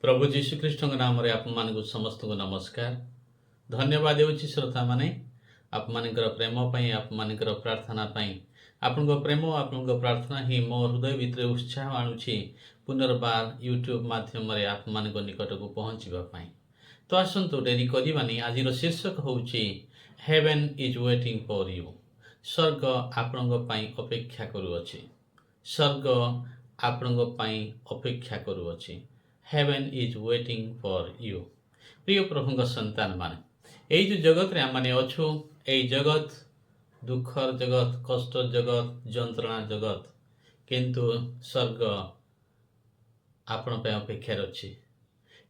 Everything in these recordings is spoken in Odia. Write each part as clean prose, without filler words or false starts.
प्रभु जीशुख्रीष्ण नाम आप समस्त को नमस्कार। धन्यवाद देउछि श्रोता माने आप मानकर प्रेम पई आप मानकर प्रार्थना पई। आपन प्रेम आपन प्रार्थना ही मो हृदय भितर उत्साह आणुछि पुनर्बार यूट्यूब माध्यम रे आप मान निकट को पहुँचवा पाई। तो आसंतु डेरी करबानी। आज शीर्षक होउछि heaven is waiting for you. स्वर्ग आपन पई अपेक्षा करूअछि। स्वर्ग आपन पई अपेक्षा करूअछि। Heaven is waiting for you. प्रिय प्रभु संतान माने जो जगत रे आम अच्छु यही जगत दुखर जगत कष्ट जगत जंत्रणा जगत किंतु स्वर्ग आपण पे अपेक्षा अच्छी।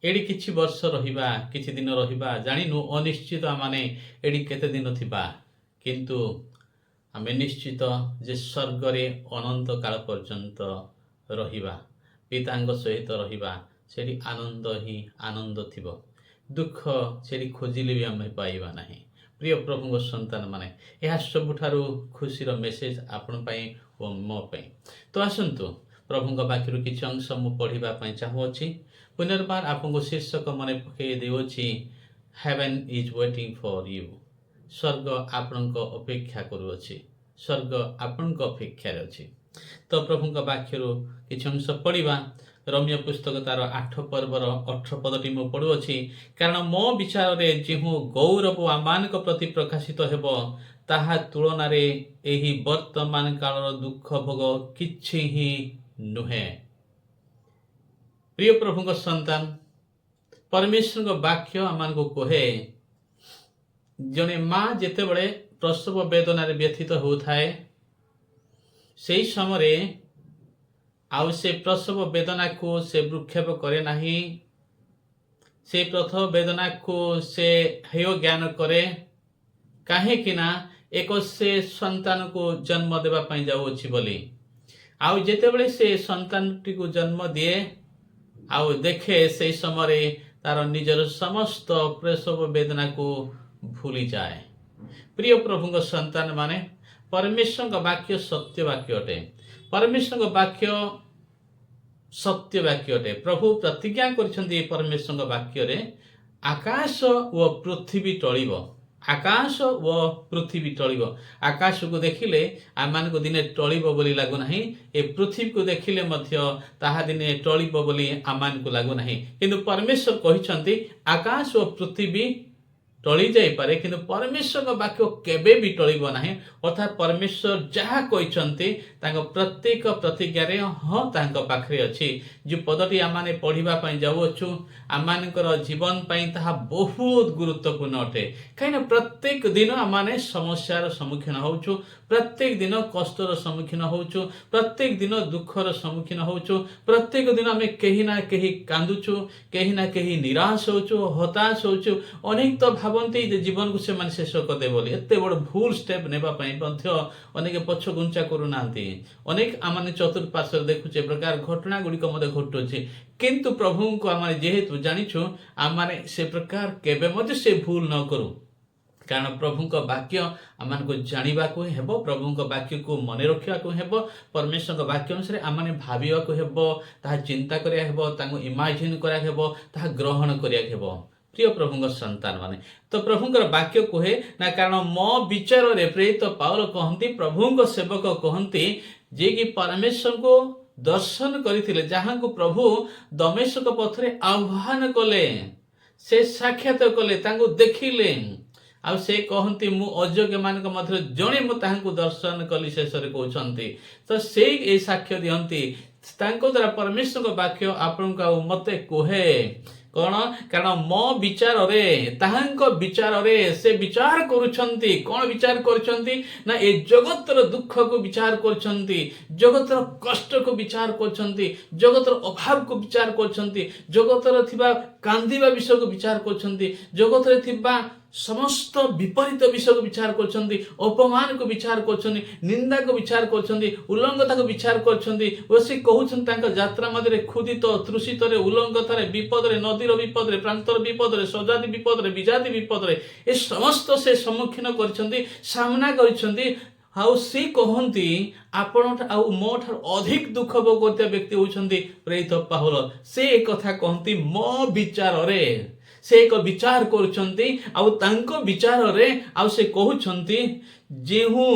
एडी किछि वर्ष रहिबा किछि दिन रहिबा जानिनु अनिश्चित माने एडी केते दिन थिबा किंतु आमे निश्चित जे स्वर्ग रे अनंत काल पर्यंत रहिबा पितांग सहित रहिबा। सेठी आनंद ही आनंद थिबो। दुख सेठी खोजिले भी आमे पाइबा नहीं। प्रिय प्रभु संतान माने यह सबुठारु खुशीर मेसेज आपण पई ओ मो पई। तो आसंतु प्रभु वाक्यरु किछि अंश मु पढ़िबा पई चाहूछि। पुनर्बार आपको शीर्षक मन पकई देउछि heaven is waiting for you. स्वर्ग आपण अपेक्षा करूअछि। स्वर्ग आपण अपेक्षा अछि। तो प्रभु वाक्यरु किछि अंश पढ़िबा। रम्य पुस्तक तार 8 पर्वर 18 पदटी मु पढ़ुअछि। कारण मो विचार रे जेहु गौरव आमान प्रति प्रकाशित हेबो ताहा तुलना रे एही वर्तमान कालर दुख भोग किछि ही नुहे। प्रिय प्रभु संतान परमेश्वर वाक्य आमान को कहे जने माँ जेते बड़े प्रसव वेदना रे व्यथित होउथाए सेही समय आउ से प्रसव वेदना को से भ्रूक्षेप करे नहीं। से प्रसव वेदना को से हेय ज्ञान करे काहे किना एक से संतान को जन्म देवा पई जाउछि बोली। आउ जेते बड़े से संतान को जन्म दिए आउ देखे से समय तार निजर समस्त प्रसव वेदना को भूली जाए। प्रिय प्रभु संतान माने परमेश्वर वाक्य सत्य वाक्य अटे। परमेश्वर वाक्य सत्य वाक्य अटे। प्रभु प्रतिज्ञा करिसेंती परमेश्वर वाक्य रे आकाश व पृथ्वी टळिबो। आकाश व पृथ्वी टळिबो। आकाश को देखिले आमान को दिने टळिबो बोली लागु नाही। ए पृथ्वी को देखिले मध्य ताहा दिने टळिबो बोली आमान को लागु नाही। किंतु परमेश्वर कहिसेंती आकाश व पृथ्वी टळी जाई पारे किंतु परमेश्वर वाक्य केबे भी टळिबो नाही। अर्थात परमेश्वर जहा कहिसेंती तांको प्रत्येक प्रतिज्ञा रे हां तांको पाखरे अछि। जो पदटी आमाने पढिबा पई जाउछु आमानकर जीवन पई ताहा बहुत गुरुत्वपूर्ण अटे। काइना प्रत्येक दिन आमाने समस्यार सम्मुखीन होउछु। प्रत्येक दिन कष्टर सम्मुखीन होउछु। प्रत्येक दिन दुखर सम्मुखीन होउछु। प्रत्येक दिन आमे केही ना केही कांदुछु केही ना केही निराश होउछु हताश होउछु। अनेक तो भावंती जे जीवन को से माने शेष करदे बोली एते बड़ भूल स्टेप नेबा पई मध्य अनेक पछ गुंचा करू नांती। अनेक आमाने चतुर्पार्श्व देखुचे प्रकार घटना गुडी को मते घटुछि किंतु प्रभु को आमाने जेहेतु जानिछु आमाने से प्रकार केबे मते से भूल न करू। कारण प्रभु को वाक्य आमान को जानिबा को हेबो। प्रभु को वाक्य को मने रखिया को हेबो। परमेश्वर को वाक्य अनुसार आमाने भाबिया को हेबो ता चिंता करिया हेबो तांको इमेजिन करिया हेबो ता ग्रहण करिया हेबो। प्रिय प्रभु संतान माने तो प्रभु वाक्य कहे ना कारण मो विचार रे प्रेरित पाउल कहंती प्रभु सेवक कहंती जे कि परमेश्वर को दर्शन करथिले जहां को प्रभु दमेशक पथरे आह्वान कले से साक्षात कले तांको देखिले आ से कहंती मु अयोग्य मानक मध्य जणे मु तांको दर्शन कली शेष रे कहउछंती। तो से ए साक्ष्य दियंती तांको द्वारा परमेश्वर वाक्य आपन का मते कहे कौन कारण मो विचार रे ताहांको विचार रे से विचार करूछंती। कौन विचार करूछंती ना ए जगतर दुख को विचार करूछंती जगतर कष्ट को विचार करूछंती जगतर अभाव को विचार करूछंती जगतर थिबा कांदिबा विषय को विचार करूछंती जगतर थिबा समस्त विपरीत विषय को विचार करछंती अपमान को विचार करछंती निंदा को विचार करछंती उल्लंघता को विचार करछंती। ओसी कहउछन तांका यात्रा मध्ये खुदित तृषित रे उल्लंघता रे विपद रे नदीर विपद रे प्रांतर विपद रे सजाति विपद रे विजाति विपद रे ए समस्त से सम्मुखीन करछंती सामना करछंती ଆଉ ସେ କହନ୍ତି ଆପଣ ଆଉ ମୋ ଠାରୁ ଅଧିକ ଦୁଃଖ ଭୋଗ କରୁଥିବା ବ୍ୟକ୍ତି ହେଉଛନ୍ତି ପ୍ରେରିତ ପାଉଲ। ସେ ଏ କଥା କହନ୍ତି ମୋ ବିଚାରରେ, ସେ ଏକ ବିଚାର କରୁଛନ୍ତି ଆଉ ତାଙ୍କ ବିଚାରରେ ଆଉ ସେ କହୁଛନ୍ତି ଯେଉଁ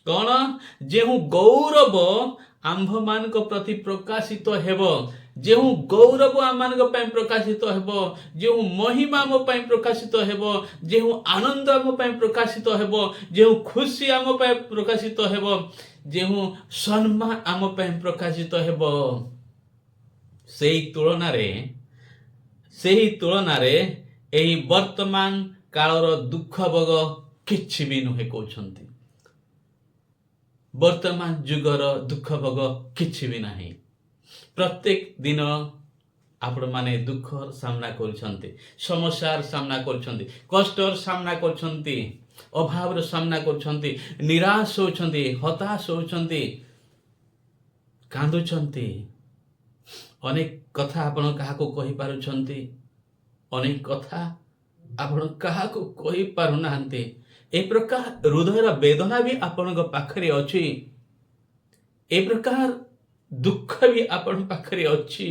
କଣ ଯେଉଁ ଗୌରବ ଆମ୍ଭମାନଙ୍କ ପ୍ରତି ପ୍ରକାଶିତ ହେବ, ଯେଉଁ ଗୌରବ ଆମମାନଙ୍କ ପାଇଁ ପ୍ରକାଶିତ ହେବ, ଯେଉଁ ମହିମା ଆମ ପାଇଁ ପ୍ରକାଶିତ ହେବ, ଯେଉଁ ଆନନ୍ଦ ଆମ ପାଇଁ ପ୍ରକାଶିତ ହେବ, ଯେଉଁ ଖୁସି ଆମ ପାଇଁ ପ୍ରକାଶିତ ହେବ, ଯେଉଁ ସମ୍ମାନ ଆମ ପାଇଁ ପ୍ରକାଶିତ ହେବ, ସେହି ତୁଳନାରେ ଏହି ବର୍ତ୍ତମାନ କାଳର ଦୁଃଖ ଭୋଗ କିଛି ବି ନୁହେଁ କହୁଛନ୍ତି। ବର୍ତ୍ତମାନ ଯୁଗର ଦୁଃଖ ଭୋଗ କିଛି ବି ନାହିଁ। ପ୍ରତ୍ୟେକ ଦିନ ଆପଣମାନେ ଦୁଃଖର ସାମ୍ନା କରୁଛନ୍ତି, ସମସ୍ୟାର ସାମ୍ନା କରୁଛନ୍ତି, କଷ୍ଟର ସାମ୍ନା କରୁଛନ୍ତି, ଅଭାବର ସାମ୍ନା କରୁଛନ୍ତି, ନିରାଶ ହେଉଛନ୍ତି, ହତାଶ ହେଉଛନ୍ତି, କାନ୍ଦୁଛନ୍ତି। ଅନେକ କଥା ଆପଣ କାହାକୁ କହିପାରୁଛନ୍ତି, ଅନେକ କଥା ଆପଣ କାହାକୁ କହିପାରୁନାହାନ୍ତି। ଏ ପ୍ରକାର ହୃଦୟର ବେଦନା ବି ଆପଣଙ୍କ ପାଖରେ ଅଛି, ଏ ପ୍ରକାର ଦୁଃଖ ବି ଆପଣଙ୍କ ପାଖରେ ଅଛି,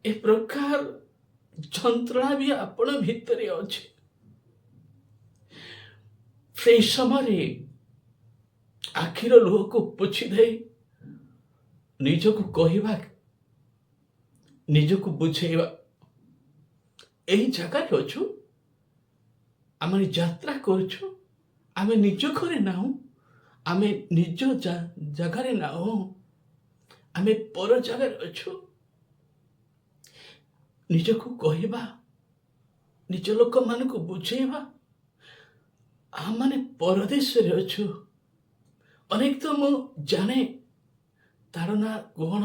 ଏ ପ୍ରକାର ଯନ୍ତ୍ରଣା ବି ଆପଣ ଭିତରେ ଅଛି। ସେହି ସମୟରେ ଆଖିର ଲୁହକୁ ପୋଛି ଦେଇ ନିଜକୁ କହିବା, ନିଜକୁ ବୁଝେଇବା, ଏହି ଜାଗାରେ ଅଛୁ, ଆମେ ଯାତ୍ରା କରୁଛୁ, ଆମେ ନିଜ ଘରେ ନାହୁଁ, ଆମେ ନିଜ ଜାଗାରେ ନାହୁଁ, ଆମେ ପର ଜାଗାରେ ଅଛୁ। ନିଜକୁ କହିବା, ନିଜ ଲୋକମାନଙ୍କୁ ବୁଝେଇବା, ଆମମାନେ ପରଦେଶରେ ଅଛୁ। ଅନେକ ତ ମୁଁ ଜାଣେ ତାର ନା କଣ,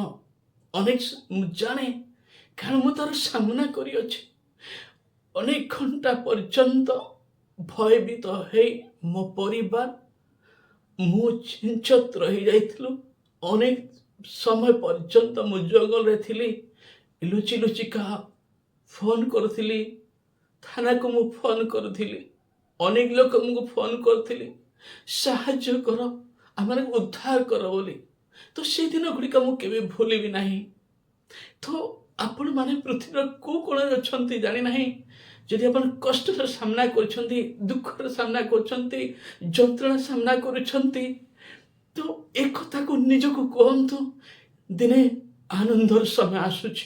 ଅନେକ ମୁଁ ଜାଣେ କାରଣ ମୁଁ ତାର ସାମ୍ନା କରିଅଛି। ଅନେକ ଘଣ୍ଟା ପର୍ଯ୍ୟନ୍ତ ଭୟଭୀତ ହେଇ ମୋ ପରିବାର, ମୁଁ ଚିନ୍ତିତ ରହିଯାଇଥିଲୁ। ଅନେକ ସମୟ ପର୍ଯ୍ୟନ୍ତ ମୁଁ ଜଙ୍ଗଲରେ ଥିଲି, ଲୁଚି ଲୁଚି କାହା ଫୋନ କରୁଥିଲି, ଥାନାକୁ ମୁଁ ଫୋନ କରୁଥିଲି, ଅନେକ ଲୋକଙ୍କୁ ଫୋନ କରୁଥିଲି, ସାହାଯ୍ୟ କର, ଆମମାନଙ୍କୁ ଉଦ୍ଧାର କର ବୋଲି। ତ ସେଦିନ ଗୁଡ଼ିକ ମୁଁ କେବେ ଭୁଲିବି ନାହିଁ। ତ ଆପଣମାନେ ପୃଥିବୀର କୋଉ କୋଣରେ ଅଛନ୍ତି ଜାଣିନାହିଁ, ଯଦି ଆପଣ କଷ୍ଟର ସାମ୍ନା କରୁଛନ୍ତି, ଦୁଃଖର ସାମ୍ନା କରୁଛନ୍ତି, ଯନ୍ତ୍ରଣା ସାମ୍ନା କରୁଛନ୍ତି, ତ ଏ କଥାକୁ ନିଜକୁ କୁହନ୍ତୁ, ଦିନେ ଆନନ୍ଦର ସମୟ ଆସୁଛି,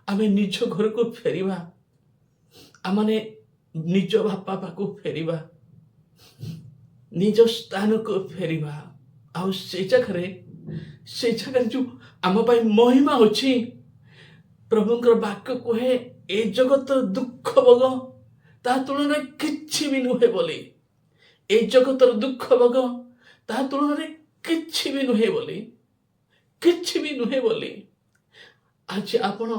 ଆମେ ନିଜ ଘରକୁ ଫେରିବା, ଆମେ ନିଜ ବାପା ପାଖକୁ ଫେରିବା, ନିଜ ସ୍ଥାନକୁ ଫେରିବା। ଆଉ ସେ ଜାଗାରେ ଯୋଉ ଆମ ପାଇଁ ମହିମା ଅଛି, ପ୍ରଭୁଙ୍କର ବାକ୍ୟ କୁହେ ଏ ଜଗତର ଦୁଃଖ ଭୋଗ ତା ତୁଳନାରେ କିଛି ବି ନୁହେଁ ବୋଲି, ଏ ଜଗତର ଦୁଃଖ ଭୋଗ ତା ତୁଳନାରେ କିଛି ବି ନୁହେଁ ବୋଲି, କିଛି ବି ନୁହେଁ ବୋଲି। ଆଜି ଆପଣ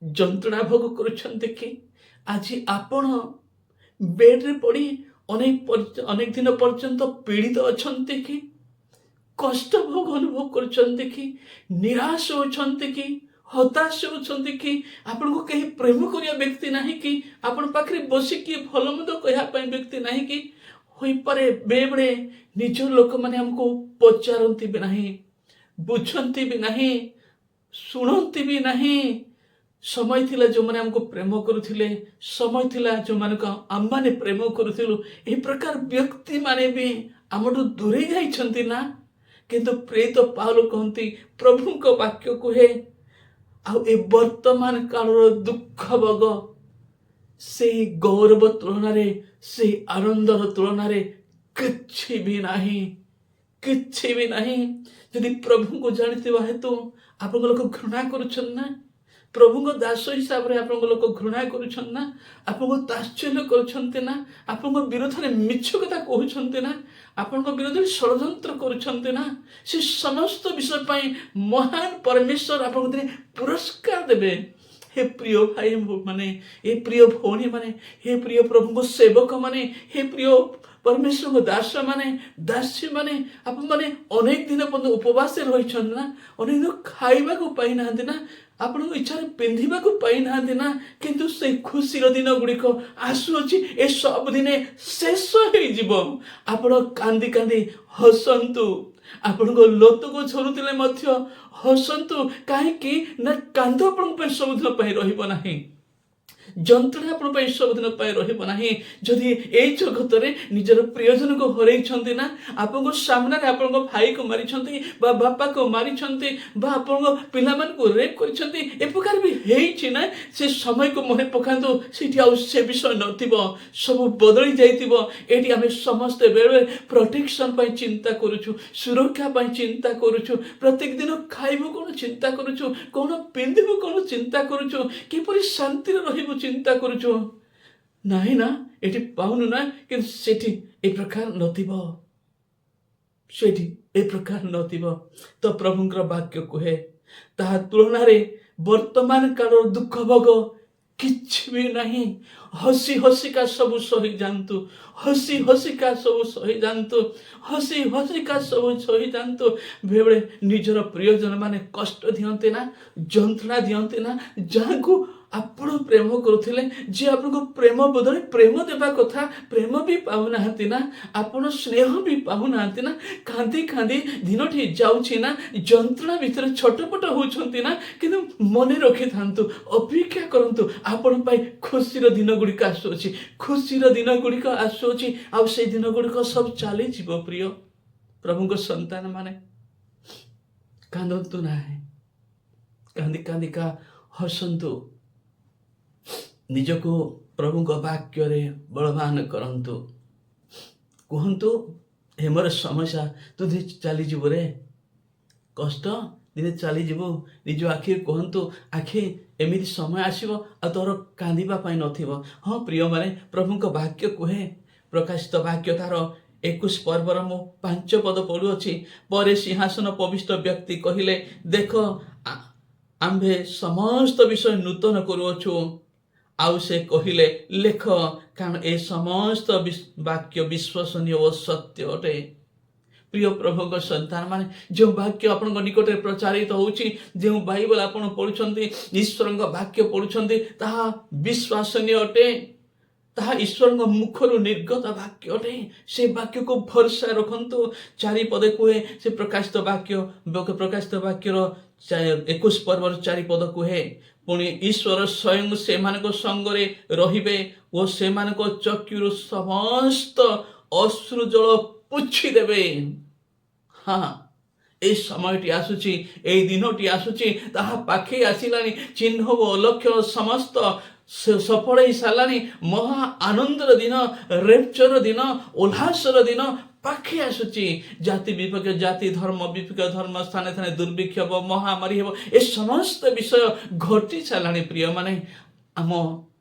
ଯନ୍ତ୍ରଣା ଭୋଗ କରୁଛନ୍ତି କି? ଆଜି ଆପଣ ବେଡରେ ପଡ଼ି ଅନେକ ଦିନ ପର୍ଯ୍ୟନ୍ତ ପୀଡ଼ିତ ଅଛନ୍ତି କି? କଷ୍ଟ ଭୋଗ ଅନୁଭବ କରୁଛନ୍ତି କି? ନିରାଶ ହେଉଛନ୍ତି କି? ହତାଶ ହେଉଛନ୍ତି କି? ଆପଣଙ୍କୁ କେହି ପ୍ରେମ କରିବା ବ୍ୟକ୍ତି ନାହିଁ କି? ଆପଣ ପାଖରେ ବସିକି ଭଲ ମନ୍ଦ କହିବା ପାଇଁ ବ୍ୟକ୍ତି ନାହିଁ କି? ହୋଇପାରେ ବେବେଳେ ନିଜ ଲୋକମାନେ ଆମକୁ ପଚାରନ୍ତି ବି ନାହିଁ, ବୁଝନ୍ତି ବି ନାହିଁ, ଶୁଣନ୍ତି ବି ନାହିଁ। ସମୟ ଥିଲା ଯେଉଁମାନେ ଆମକୁ ପ୍ରେମ କରୁଥିଲେ, ସମୟ ଥିଲା ଯେଉଁମାନଙ୍କୁ ଆମମାନେ ପ୍ରେମ କରୁଥିଲୁ, ଏହି ପ୍ରକାର ବ୍ୟକ୍ତିମାନେ ବି ଆମଠୁ ଦୂରେଇ ଯାଇଛନ୍ତି ନା। କିନ୍ତୁ ପ୍ରେରିତ ପାଉଲ କହନ୍ତି, ପ୍ରଭୁଙ୍କ ବାକ୍ୟ କୁହେ ଆଉ ଏ ବର୍ତ୍ତମାନ କାଳର ଦୁଃଖ ଭୋଗ ସେଇ ଗୌରବ ତୁଳନାରେ, ସେଇ ଆନନ୍ଦର ତୁଳନାରେ କିଛି ବି ନାହିଁ, କିଛି ବି ନାହିଁ। ଯଦି ପ୍ରଭୁଙ୍କୁ ଜାଣିଥିବା ହେତୁ ଆପଣଙ୍କ ଲୋକ ଘୃଣା କରୁଛନ୍ତି ନା, ପ୍ରଭୁଙ୍କ ଦାସ ହିସାବରେ ଆପଣଙ୍କ ଲୋକ ଘୃଣା କରୁଛନ୍ତି ନା, ଆପଣଙ୍କୁ ତାତ୍ସଲ୍ୟ କରୁଛନ୍ତି ନା, ଆପଣଙ୍କ ବିରୋଧରେ ମିଛ କଥା କହୁଛନ୍ତି ନା, ଆପଣଙ୍କ ବିରୋଧରେ ଷଡ଼ଯନ୍ତ୍ର କରୁଛନ୍ତି ନା, ସେ ସମସ୍ତ ବିଷୟ ପାଇଁ ମହାନ ପରମେଶ୍ୱର ଆପଣଙ୍କୁ ଦିନେ ପୁରସ୍କାର ଦେବେ। हे प्रिय भाई माने, हे प्रिय भौणी माने, हे प्रिय प्रभु सेवक माने, हे प्रिय परमेश्वर दास माने, दासी माने, आप माने अनेक दिन पर्यंत उपवास रही ना, अनेक दिन खाइबा को पाई ना, ଆପଣଙ୍କ ଇଚ୍ଛାରେ ପିନ୍ଧିବାକୁ ପାଇନାହାନ୍ତି ନା, କିନ୍ତୁ ସେଇ ଖୁସିର ଦିନ ଗୁଡ଼ିକ ଆସୁଅଛି। ଏ ସବୁଦିନେ ଶେଷ ହେଇଯିବ। ଆପଣ କାନ୍ଦି କାନ୍ଦି ହସନ୍ତୁ। ଆପଣଙ୍କ ଲୋତକୁ ଝରୁଥିଲେ ମଧ୍ୟ ହସନ୍ତୁ। କାହିଁକି ନା କାନ୍ଦ ଆପଣଙ୍କ ପାଇଁ ସବୁଦିନ ପାଇଁ ରହିବ ନାହିଁ। ଯନ୍ତ୍ରଣା ଆପଣ ପାଇଁ ସବୁଦିନ ପାଇଁ ରହିବ ନାହିଁ। ଯଦି ଏଇ ଜଗତରେ ନିଜର ପ୍ରିୟଜନକୁ ହରେଇଛନ୍ତି ନା, ଆପଣଙ୍କ ସାମ୍ନାରେ ଆପଣଙ୍କ ଭାଇକୁ ମାରିଛନ୍ତି ବା ବାପାକୁ ମାରିଛନ୍ତି ବା ଆପଣଙ୍କ ପିଲାମାନଙ୍କୁ ରେପ୍ କରିଛନ୍ତି, ଏ ପ୍ରକାର ବି ହେଇଛି ନା, ସେ ସମୟକୁ ମନେ ପକାନ୍ତୁ। ସେଠି ଆଉ ସେ ବିଷୟ ନଥିବ, ସବୁ ବଦଳି ଯାଇଥିବ। ଏଠି ଆମେ ସମସ୍ତେ ବେଳେ ପ୍ରୋଟେକ୍ସନ ପାଇଁ ଚିନ୍ତା କରୁଛୁ, ସୁରକ୍ଷା ପାଇଁ ଚିନ୍ତା କରୁଛୁ, ପ୍ରତ୍ୟେକ ଦିନ ଖାଇବୁ କ'ଣ ଚିନ୍ତା କରୁଛୁ, କ'ଣ ପିନ୍ଧିବୁ କ'ଣ ଚିନ୍ତା କରୁଛୁ, କିପରି ଶାନ୍ତିରେ ରହିବୁ ଚିନ୍ତା କରୁଛୁ। ନାହିଁ ନା, ଏଠି ପାଉନୁ ନା, କିନ୍ତୁ ସେଠି ଏ ପ୍ରକାର ନଥିବ, ସେଠି ଏ ପ୍ରକାର ନଥିବ। ତ ପ୍ରଭୁଙ୍କର ବାକ୍ୟ କୁହେ, ତାହା ତୁଳନାରେ ବର୍ତ୍ତମାନ କାଳର ଦୁଃଖ ଭୋଗ କିଛି ବି ନାହିଁ। ହସି ହସିକା ସବୁ ସହିଯାଆନ୍ତୁ, ହସି ହସିକା ସବୁ ସହିଯାଆନ୍ତୁ, ହସି ହସିକା ସବୁ ସହିଯାଆନ୍ତୁ। ବେଳେବେଳେ ନିଜର ପ୍ରିୟଜନ ମାନେ କଷ୍ଟ ଦିଅନ୍ତି ନା, ଯନ୍ତ୍ରଣା ଦିଅନ୍ତି ନା, ଯାହାକୁ ଆପଣ ପ୍ରେମ କରୁଥିଲେ, ଯିଏ ଆପଣଙ୍କୁ ପ୍ରେମ ବଦଳରେ ପ୍ରେମ ଦେବା କଥା ପ୍ରେମ ବି ପାଉନାହାନ୍ତି ନା, ଆପଣ ସ୍ନେହ ବି ପାଉନାହାନ୍ତି ନା, କାନ୍ଦି କାନ୍ଦି ଦିନଟି ଯାଉଛି ନା, ଯନ୍ତ୍ରଣା ଭିତରେ ଛଟପଟ ହେଉଛନ୍ତି ନା। କିନ୍ତୁ ମନେ ରଖିଥାନ୍ତୁ, ଅପେକ୍ଷା କରନ୍ତୁ, ଆପଣ ପାଇଁ ଖୁସିର ଦିନ ଗୁଡ଼ିକ ଆସୁଅଛି, ଖୁସିର ଦିନ ଗୁଡ଼ିକ ଆସୁଅଛି। ଆଉ ସେଇ ଦିନ ଗୁଡ଼ିକ ସବୁ ଚାଲିଯିବ। ପ୍ରିୟ ପ୍ରଭୁଙ୍କ ସନ୍ତାନ ମାନେ, କାନ୍ଦନ୍ତୁ ନାହିଁ, କାନ୍ଦି କାନ୍ଦିକା ହସନ୍ତୁ। ନିଜକୁ ପ୍ରଭୁଙ୍କ ବାକ୍ୟରେ ବଳବାନ କରନ୍ତୁ। କୁହନ୍ତୁ, ହେ ମୋର ସମସ୍ୟା, ତୁ ଚାଲିଯିବୁ ରେ, କଷ୍ଟ ଦିନେ ଚାଲିଯିବୁ। ନିଜ ଆଖିରେ କୁହନ୍ତୁ, ଆଖି ଏମିତି ସମୟ ଆସିବ ଆଉ ତୋର କାନ୍ଦିବା ପାଇଁ ନଥିବ। ହଁ ପ୍ରିୟମାନେ, ପ୍ରଭୁଙ୍କ ବାକ୍ୟ କୁହେ, ପ୍ରକାଶିତ ବାକ୍ୟ ତାର 21 ପର୍ବର ମୁଁ 5 ପଦ ପଢ଼ୁଅଛି। ପରେ ସିଂହାସନ ପବିଷ୍ଟ ବ୍ୟକ୍ତି କହିଲେ, ଦେଖ, ଆମ୍ଭେ ସମସ୍ତ ବିଷୟ ନୂତନ କରୁଅଛୁ। ଆଉ ସେ କହିଲେ, ଲେଖ, କାରଣ ଏ ସମସ୍ତ ବାକ୍ୟ ବିଶ୍ୱସନୀୟ ଓ ସତ୍ୟ ଅଟେ। ପ୍ରିୟ ପ୍ରଭୁଙ୍କ ସନ୍ତାନ ମାନେ, ଯେଉଁ ବାକ୍ୟ ଆପଣଙ୍କ ନିକଟରେ ପ୍ରଚାରିତ ହେଉଛି, ଯେଉଁ ବାଇବଲ ଆପଣ ପଢୁଛନ୍ତି, ଈଶ୍ୱରଙ୍କ ବାକ୍ୟ ପଢୁଛନ୍ତି, ତାହା ବିଶ୍ୱାସନୀୟ ଅଟେ, ତାହା ଈଶ୍ୱରଙ୍କ ମୁଖରୁ ନିର୍ଗତ ବାକ୍ୟ ଅଟେ। ସେ ବାକ୍ୟକୁ ଭରସା ରଖନ୍ତୁ। 4 ପଦେ କୁହେ, ସେ ପ୍ରକାଶିତ ବାକ୍ୟର 21 ପର୍ବର 4 ପଦ କୁହେ, ପୁଣି ଈଶ୍ୱର ସ୍ୱୟଂ ସେମାନଙ୍କ ସଙ୍ଗରେ ରହିବେ ଓ ସେମାନଙ୍କ ଚକ୍ଷୁରୁ ସମସ୍ତ ଅଶ୍ରୁ ଜଳ ପୋଛି ଦେବେ। ହଁ, এই সময়টি ଆସୁଛି, এই ଦିନଟି ଆସୁଛି, ତାହା ପାଖେଇ ଆସିଲାଣି। ଚିହ୍ନ ଓ ଲକ୍ଷଣ ସମସ୍ତ ସଫଳ ହେଇ ସାରିଲାଣି। ମହା ଆନନ୍ଦର ଦିନ, ରେପ୍ଚର ଦିନ, ଉଲ୍ଲାସର ଦିନ ପାଖେଇ ଆସୁଛି। ଜାତି ବିପକ୍ଷ ଜାତି, ଧର୍ମ ବିପକ୍ଷ ଧର୍ମ, ସ୍ଥାନେ ସ୍ଥାନେ ଦୁର୍ଭିକ୍ଷ ହେବ, ମହାମାରୀ ହେବ, ଏ ସମସ୍ତ ବିଷୟ ଘଟି ସାରିଲାଣି। ପ୍ରିୟମାନେ, ଆମ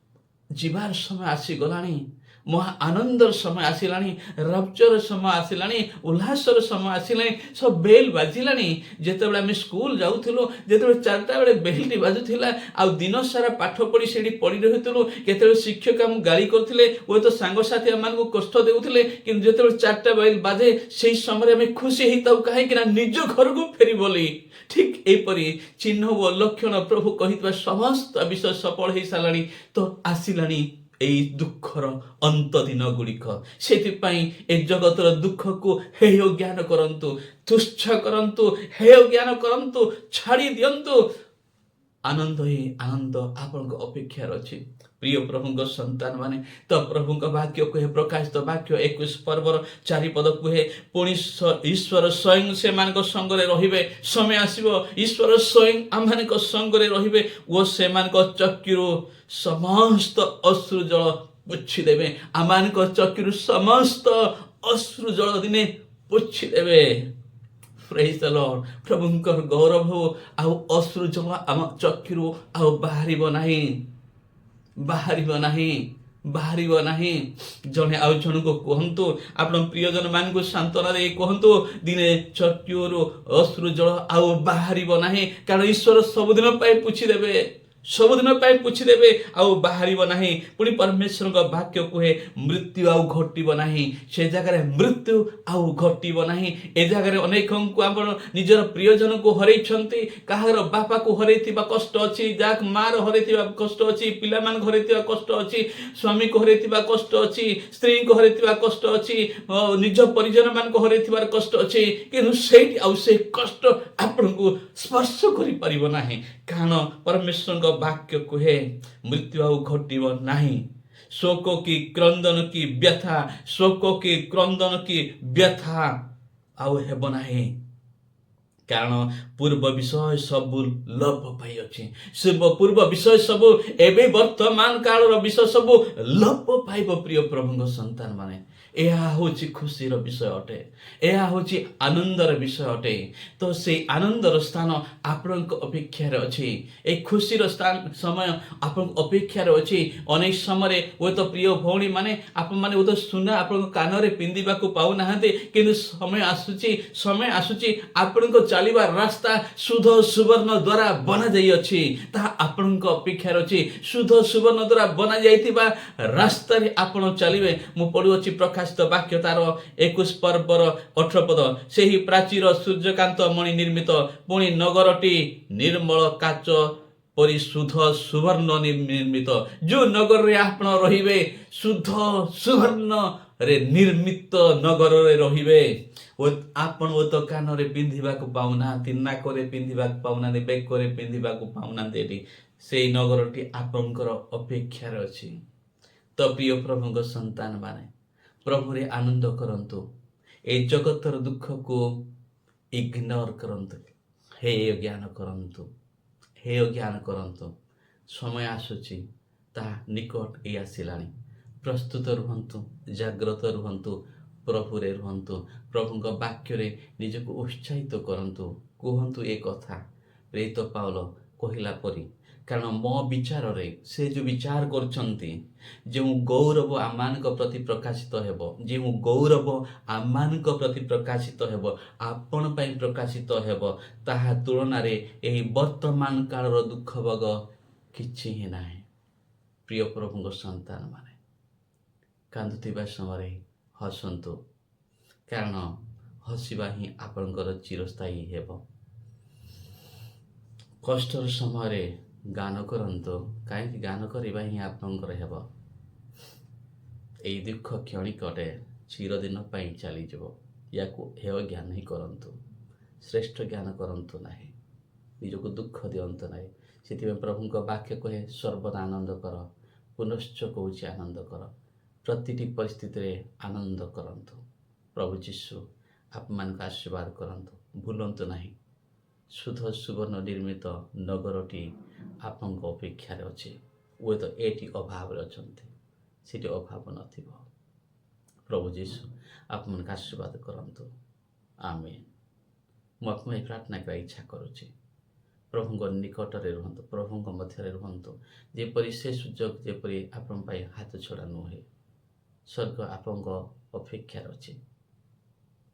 ଯିବାର ସମୟ ଆସିଗଲାଣି। ମହା ଆନନ୍ଦର ସମୟ ଆସିଲାଣି, ରପ୍ଚର ସମୟ ଆସିଲାଣି, ଉଲ୍ଲାସର ସମୟ ଆସିଲାଣି। ସବୁ ବେଲ୍ ବାଜିଲାଣି। ଯେତେବେଳେ ଆମେ ସ୍କୁଲ ଯାଉଥିଲୁ, ଯେତେବେଳେ 4ଟା ବେଳେ ବେଲ୍ଟି ବାଜୁଥିଲା, ଆଉ ଦିନ ସାରା ପାଠ ପଢ଼ି ସେଠି ପଡ଼ି ରହୁଥିଲୁ, କେତେବେଳେ ଶିକ୍ଷକ ଆମକୁ ଗାଳି କରୁଥିଲେ, ହୁଏତ ସାଙ୍ଗସାଥି ଆମମାନଙ୍କୁ କଷ୍ଟ ଦେଉଥିଲେ, କିନ୍ତୁ ଯେତେବେଳେ 4ଟା ବେଲ୍ ବାଜେ, ସେହି ସମୟରେ ଆମେ ଖୁସି ହେଇଥାଉ। କାହିଁକି ନା ନିଜ ଘରକୁ ଫେରି ବୋଲି। ଠିକ୍ ଏହିପରି ଚିହ୍ନ ଓ ଲକ୍ଷଣ ପ୍ରଭୁ କହିଥିବା ସମସ୍ତ ବିଷୟ ସଫଳ ହେଇ ସାରିଲାଣି। ତ ଆସିଲାଣି এই ଦୁଃଖର ଅନ୍ତ ଦିନ ଗୁଡ଼ିକ। ସେଥିପାଇଁ ଏ ଜଗତର ଦୁଃଖକୁ ହେୟ ଜ୍ଞାନ କରନ୍ତୁ, ତୁଚ୍ଛ କରନ୍ତୁ, ହେୟ ଜ୍ଞାନ କରନ୍ତୁ, ଛାଡ଼ି ଦିଅନ୍ତୁ। ଆନନ୍ଦ ହିଁ ଆନନ୍ଦ ଆପଣଙ୍କ ଅପେକ୍ଷାରେ ଅଛି। ପ୍ରିୟ ପ୍ରଭୁଙ୍କ ସନ୍ତାନ ମାନେ, ତ ପ୍ରଭୁଙ୍କ ବାକ୍ୟ କୁହେ, ପ୍ରକାଶିତ ବାକ୍ୟ 21 ପର୍ବର 4 ପଦ କୁହେ, ପୁଣି ଈଶ୍ୱର ସ୍ୱୟଂ ସେମାନଙ୍କ ସଙ୍ଗରେ ରହିବେ। ସମୟ ଆସିବ, ଈଶ୍ୱର ସ୍ୱୟଂ ଆମମାନଙ୍କ ସଙ୍ଗରେ ରହିବେ ଓ ସେମାନଙ୍କ ଚକ୍ଷୁରୁ ସମସ୍ତ ଅଶ୍ରୁ ଜଳ ପୋଛି ଦେବେ। ଆମମାନଙ୍କ ଚକ୍ଷୁରୁ ସମସ୍ତ ଅଶ୍ରୁ ଜଳ ଦିନେ ପୋଛି ଦେବେ। ପ୍ରେଜ୍ ଦ ଲର୍ଡ। ପ୍ରଭୁଙ୍କର ଗୌରବ ହଉ। ଆଉ ଅଶ୍ରୁ ଜଳ ଆମ ଚକ୍ଷୁରୁ ଆଉ ବାହାରିବ ନାହିଁ, ବାହାରିବ ନାହିଁ, ବାହାରିବ ନାହିଁ। ଜଣେ ଆଉ ଜଣଙ୍କୁ କୁହନ୍ତୁ, ଆପଣ ପ୍ରିୟଜନ ମାନଙ୍କୁ ସାନ୍ତ୍ୱନା ଦେଇ କୁହନ୍ତୁ, ଦିନେ ଚକ୍ଷୁରୁ ଅଶ୍ରୁ ଜଳ ଆଉ ବାହାରିବ ନାହିଁ, କାରଣ ଈଶ୍ୱର ସବୁଦିନ ପାଇଁ ପୋଛି ଦେବେ। ସବୁଦିନ ପାଇଁ ପୋଛିଦେବେ ଆଉ ବାହାରିବ ନାହିଁ। ପୁଣି ପରମେଶ୍ୱରଙ୍କ ବାକ୍ୟ କୁହେ ମୃତ୍ୟୁ ଆଉ ଘଟିବ ନାହିଁ। ସେ ଜାଗାରେ ମୃତ୍ୟୁ ଆଉ ଘଟିବ ନାହିଁ। ଏ ଜାଗାରେ ଅନେକଙ୍କୁ ଆପଣ ନିଜର ପ୍ରିୟଜନକୁ ହରେଇଛନ୍ତି। କାହାର ବାପାକୁ ହରେଇଥିବା କଷ୍ଟ ଅଛି, ଯାହା ମାର ହରେଇଥିବା କଷ୍ଟ ଅଛି, ପିଲାମାନଙ୍କୁ ହରେଇଥିବା କଷ୍ଟ ଅଛି, ସ୍ୱାମୀକୁ ହରେଇଥିବା କଷ୍ଟ ଅଛି, ସ୍ତ୍ରୀଙ୍କୁ ହରେଇଥିବା କଷ୍ଟ ଅଛି, ନିଜ ପରିଜନମାନଙ୍କୁ ହରେଇଥିବାର କଷ୍ଟ ଅଛି। କିନ୍ତୁ ସେଇଠି ଆଉ ସେ କଷ୍ଟ ଆପଣଙ୍କୁ ସ୍ପର୍ଶ କରିପାରିବ ନାହିଁ, କାରଣ ପରମେଶ୍ୱରଙ୍କ ବାକ୍ୟ କୁହେ ମୃତ୍ୟୁ ଆଉ ଘଟିବ ନାହିଁ। ଶୋକ କି କ୍ରନ୍ଦନ କି ବ୍ୟଥା, ଶୋକ କି କ୍ରନ୍ଦନ କି ବ୍ୟଥା ଆଉ ହେବ ନାହିଁ, କାରଣ ପୂର୍ବ ବିଷୟ ସବୁ ଲୋପ ପାଇଅଛି। ପୂର୍ବ ବିଷୟ ସବୁ ଏବେ ବର୍ତ୍ତମାନ କାଳର ବିଷୟ ସବୁ ଲୋପ ପାଇବ। ପ୍ରିୟ ପ୍ରଭୁଙ୍କ ସନ୍ତାନ ମାନେ, ଏହା ହେଉଛି ଖୁସିର ବିଷୟ ଅଟେ, ଏହା ହେଉଛି ଆନନ୍ଦର ବିଷୟ ଅଟେ। ତ ସେଇ ଆନନ୍ଦର ସ୍ଥାନ ଆପଣଙ୍କ ଅପେକ୍ଷାରେ ଅଛି, এই ଖୁସିର ସମୟ ଆପଣଙ୍କ ଅପେକ୍ଷାରେ ଅଛି। ଅନେକ ସମୟରେ ହୁଏତ ପ୍ରିୟ ଭଉଣୀ ମାନେ ଆପଣମାନେ ହୁଏତ ସୁନା ଆପଣଙ୍କ କାନରେ ପିନ୍ଧିବାକୁ ପାଉନାହାନ୍ତି, କିନ୍ତୁ ସମୟ ଆସୁଛି ଆପଣଙ୍କ ଚାଲିବା ରାସ୍ତା ଶୁଦ୍ଧ ସୁବର୍ଣ୍ଣ ଦ୍ୱାରା ବନାଯାଇଅଛି, ତାହା ଆପଣଙ୍କ ଅପେକ୍ଷାରେ ଅଛି। ଶୁଦ୍ଧ ସୁବର୍ଣ୍ଣ ଦ୍ୱାରା ବନାଯାଇଥିବା ରାସ୍ତାରେ ଆପଣ ଚାଲିବେ। ମୁଁ ପଢ଼ୁଅଛି ପ୍ରକାଶିତ ବାକ୍ୟ ତାର 21 ପର୍ବର 18 ପଦ। ସେହି ପ୍ରାଚୀର ସୂର୍ଯ୍ୟକାନ୍ତ ମଣି ନିର୍ମିତ, ପୁଣି ନଗରଟି ନିର୍ମଳ କାଚ ପରି ଶୁଦ୍ଧ ସୁବର୍ଣ୍ଣ ନିର୍ମିତ। ଯେଉଁ ନଗରରେ ଆପଣ ରହିବେ, ଶୁଦ୍ଧ ସୁବର୍ଣ୍ଣରେ ନିର୍ମିତ ନଗରରେ ରହିବେ। ଆପଣ ତ କାନରେ ପିନ୍ଧିବାକୁ ପାଉନାହାନ୍ତି, ନାକରେ ପିନ୍ଧିବାକୁ ପାଉନାହାନ୍ତି, ବେକରେ ପିନ୍ଧିବାକୁ ପାଉନାହାନ୍ତି। ଏଠି ସେଇ ନଗରଟି ଆପଣଙ୍କର ଅପେକ୍ଷାରେ ଅଛି। ତ ପ୍ରିୟ ପ୍ରଭୁଙ୍କ ସନ୍ତାନ ମାନେ, ପ୍ରଭୁରେ ଆନନ୍ଦ କରନ୍ତୁ। এই ଜଗତର ଦୁଃଖକୁ ଇଗ୍ନୋର କରନ୍ତୁ, ହେୟ ଜ୍ଞାନ କରନ୍ତୁ, ହେୟ ଜ୍ଞାନ କରନ୍ତୁ। ସମୟ ଆସୁଛି, ତାହା ନିକଟ ହେଇ ଆସିଲାଣି। ପ୍ରସ୍ତୁତ ରୁହନ୍ତୁ, ଜାଗ୍ରତ ରୁହନ୍ତୁ, ପ୍ରଭୁରେ ରୁହନ୍ତୁ, ପ୍ରଭୁଙ୍କ ବାକ୍ୟରେ ନିଜକୁ ଉତ୍ସାହିତ କରନ୍ତୁ। କୁହନ୍ତୁ ଏ କଥା ପ୍ରେରିତ ପାଉଲ କହିଲା ପରି, କାରଣ ମୋ ବିଚାରରେ ସେ ଯେଉଁ ବିଚାର କରୁଛନ୍ତି, ଯେଉଁ ଗୌରବ ଆମମାନଙ୍କ ପ୍ରତି ପ୍ରକାଶିତ ହେବ, ଯେଉଁ ଗୌରବ ଆମମାନଙ୍କ ପ୍ରତି ପ୍ରକାଶିତ ହେବ, ଆପଣ ପାଇଁ ପ୍ରକାଶିତ ହେବ, ତାହା ତୁଳନାରେ ଏହି ବର୍ତ୍ତମାନ କାଳର ଦୁଃଖ ଭୋଗ କିଛି ହିଁ ନାହିଁ। ପ୍ରିୟ ପ୍ରଭୁଙ୍କ ସନ୍ତାନ ମାନେ, କାନ୍ଦୁଥିବା ସମୟରେ ହସନ୍ତୁ, କାରଣ ହସିବା ହିଁ ଆପଣଙ୍କର ଚିରସ୍ଥାୟୀ ହେବ। କଷ୍ଟର ସମୟରେ ଗାନ କରନ୍ତୁ, କାହିଁକି ଗାନ କରିବା ହିଁ ଆପଣଙ୍କର ହେବ। এই ଦୁଃଖ କ୍ଷଣିକ ଅଟେ, ଚିରଦିନ ପାଇଁ ଚାଲିଯିବ। ୟାକୁ ହେୟ ଜ୍ଞାନ ହିଁ କରନ୍ତୁ, ଶ୍ରେଷ୍ଠ ଜ୍ଞାନ କରନ୍ତୁ ନାହିଁ, ନିଜକୁ ଦୁଃଖ ଦିଅନ୍ତୁ ନାହିଁ। ସେଥିପାଇଁ ପ୍ରଭୁଙ୍କ ବାକ୍ୟ କହେ ସର୍ବଦା ଆନନ୍ଦ କର। ପୁନଶ୍ଚ କହୁଛି ଆନନ୍ଦ କର। ପ୍ରତିଟି ପରିସ୍ଥିତିରେ ଆନନ୍ଦ କରନ୍ତୁ। ପ୍ରଭୁ ଯୀଶୁ ଆପଣମାନଙ୍କୁ ଆଶୀର୍ବାଦ କରନ୍ତୁ। ଭୁଲନ୍ତୁ ନାହିଁ, ଶୁଦ୍ଧ ସୁବର୍ଣ୍ଣ ନିର୍ମିତ ନଗରଟି ଆପଣଙ୍କ ଅପେକ୍ଷାରେ ଅଛି। ହୁଏତ ଏଠି ଅଭାବରେ ଅଛନ୍ତି, ସେଠି ଅଭାବ ନଥିବ। ପ୍ରଭୁ ଯୀଶୁ ଆପଣମାନଙ୍କୁ ଆଶୀର୍ବାଦ କରନ୍ତୁ। ଆମେନ୍। ମୁଁ ଆପଣଙ୍କୁ ପ୍ରାର୍ଥନା କରିବା ଇଚ୍ଛା କରୁଛି, ପ୍ରଭୁଙ୍କ ନିକଟରେ ରୁହନ୍ତୁ, ପ୍ରଭୁଙ୍କ ମଧ୍ୟରେ ରୁହନ୍ତୁ, ଯେପରି ସେ ସୁଯୋଗ ଯେପରି ଆପଣଙ୍କ ପାଇଁ ହାତ ଛଡ଼ା ନୁହେଁ। ସ୍ୱର୍ଗ ଆପଣଙ୍କ ଅପେକ୍ଷାରେ ଅଛି।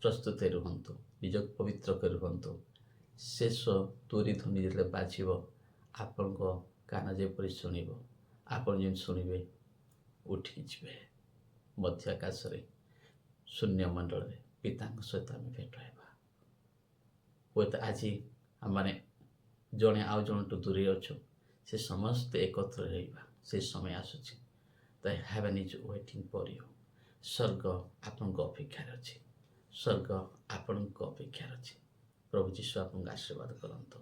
ପ୍ରସ୍ତୁତ ରୁହନ୍ତୁ, ନିଜକୁ ପବିତ୍ର କରି ରୁହନ୍ତୁ। ଶେଷ ତୁରୀ ଧ୍ୱନି ଯେତେବେଳେ ବାଜିବ, ଆପଣଙ୍କ କାନ ଯେପରି ଶୁଣିବ, ଆପଣ ଯେମିତି ଶୁଣିବେ ଉଠିକି ଯିବେ। ମଧ୍ୟ ଆକାଶରେ ଶୂନ୍ୟ ମଣ୍ଡଳରେ ପିତାଙ୍କ ସହିତ ଆମେ ଭେଟ ହେବା। ହୁଏତ ଆଜି ଆମମାନେ ଜଣେ ଆଉ ଜଣଠୁ ଦୂରେଇ ଅଛୁ, ସେ ସମସ୍ତେ ଏକତ୍ର ରହିବା। ସେ ସମୟ ଆସୁଛି। The heaven is waiting for you. ସ୍ୱର୍ଗ ଆପଣଙ୍କ ଅପେକ୍ଷାରେ ଅଛି, ସ୍ୱର୍ଗ ଆପଣଙ୍କ ଅପେକ୍ଷାରେ ଅଛି। ପ୍ରଭୁ ଯୀଶୁ ଆପଣଙ୍କୁ ଆଶୀର୍ବାଦ କରନ୍ତୁ।